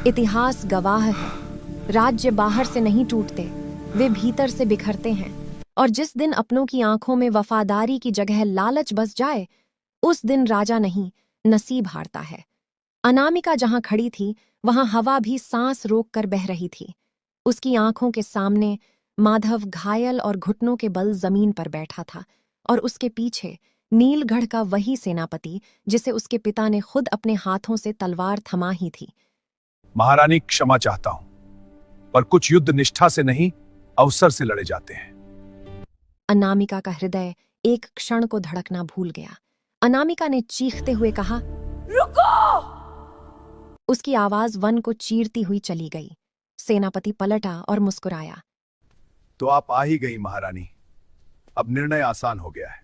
इतिहास गवाह है, राज्य बाहर से नहीं टूटते, वे भीतर से बिखरते हैं। और जिस दिन अपनों की आंखों में वफादारी की जगह लालच बस जाए, उस दिन राजा नहीं, नसीब हारता है। अनामिका जहां खड़ी थी, वहां हवा भी सांस रोक कर बह रही थी। उसकी आंखों के सामने माधव घायल और घुटनों के बल जमीन पर बैठा था, और उसके पीछे नीलगढ़ का वही सेनापति जिसे उसके पिता ने खुद अपने हाथों से तलवार थमा ही थी। महारानी, क्षमा चाहता हूं, पर कुछ युद्ध निष्ठा से नहीं, अवसर से लड़े जाते हैं। अनामिका का हृदय एक क्षण को धड़कना भूल गया। अनामिका ने चीखते हुए कहा, रुको! उसकी आवाज वन को चीरती हुई चली गई। सेनापति पलटा और मुस्कुराया। तो आप आ ही गई महारानी, अब निर्णय आसान हो गया है।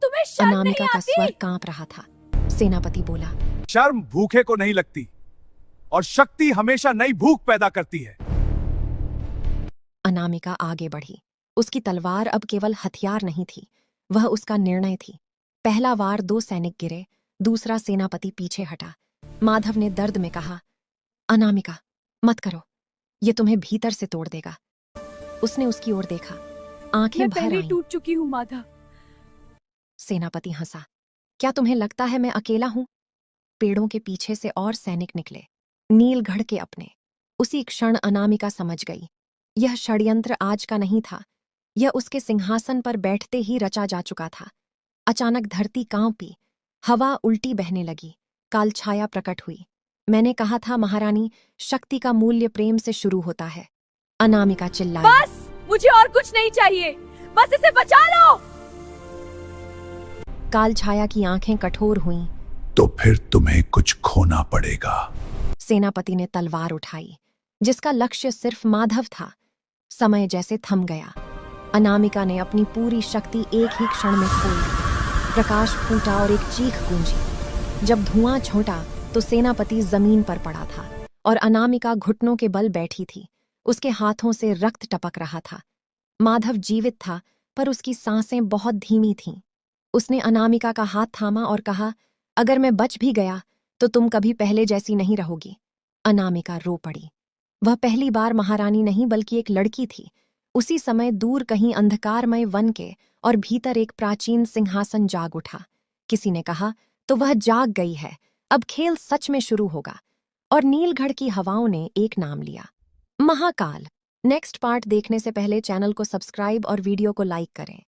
तुम्हें शर्म अनामिका नहीं का आती? स्वर कांप रहा था। सेनापति बोला, शर्म भूखे को नहीं लगती, और शक्ति हमेशा नई भूख पैदा करती है। अनामिका आगे बढ़ी। उसकी तलवार अब केवल हथियार नहीं थी, वह उसका निर्णय थी। पहला वार 2 सैनिक गिरे, दूसरा सेनापति पीछे हटा। माधव ने दर्द में कहा, अनामिका, मत करो, ये तुम्हें भीतर से तोड़ देगा। उसने उसकी ओर देखा, आंखें मैं भर पहले आईं। टूट चुकी हूँ माधव। सेनापति हंसा, क्या तुम्हें लगता है मैं अकेला हूं? पेड़ों के पीछे से और सैनिक निकले, नीलगढ़ के अपने। उसी क्षण अनामिका समझ गई, यह षड्यंत्र आज का नहीं था, यह उसके सिंहासन पर बैठते ही रचा जा चुका था। अचानक धरती कांपी, हवा उल्टी बहने लगी, कालछाया प्रकट हुई। मैंने कहा था महारानी, शक्ति का मूल्य प्रेम से शुरू होता है। अनामिका चिल्लाई। बस, मुझे और कुछ नहीं चाहिए, बस इसे बचा लो। कालछाया की आंखें कठोर हुईं। तो फिर तुम्हें कुछ खोना पड़ेगा। सेनापति ने तलवार उठाई, जिसका लक्ष्य सिर्फ माधव था। समय जैसे थम गया। अनामिका ने अपनी पूरी शक्ति एक ही क्षण में खोल दी। प्रकाश फूटा और एक चीख गूंजी। जब धुआं छोटा तो सेनापति जमीन पर पड़ा था, और अनामिका घुटनों के बल बैठी थी। उसके हाथों से रक्त टपक रहा था। माधव जीवित था, पर उसकी सांसें बहुत धीमी थीं। उसने अनामिका का हाथ थामा और कहा, अगर मैं बच भी गया तो तुम कभी पहले जैसी नहीं रहोगी। अनामिका रो पड़ी। वह पहली बार महारानी नहीं बल्कि एक लड़की थी। उसी समय दूर कहीं अंधकारमय वन के और भीतर एक प्राचीन सिंहासन जाग उठा। किसी ने कहा, तो वह जाग गई है, अब खेल सच में शुरू होगा। और नीलगढ़ की हवाओं ने एक नाम लिया, महाकाल। नेक्स्ट पार्ट देखने से पहले चैनल को सब्सक्राइब और वीडियो को लाइक करें।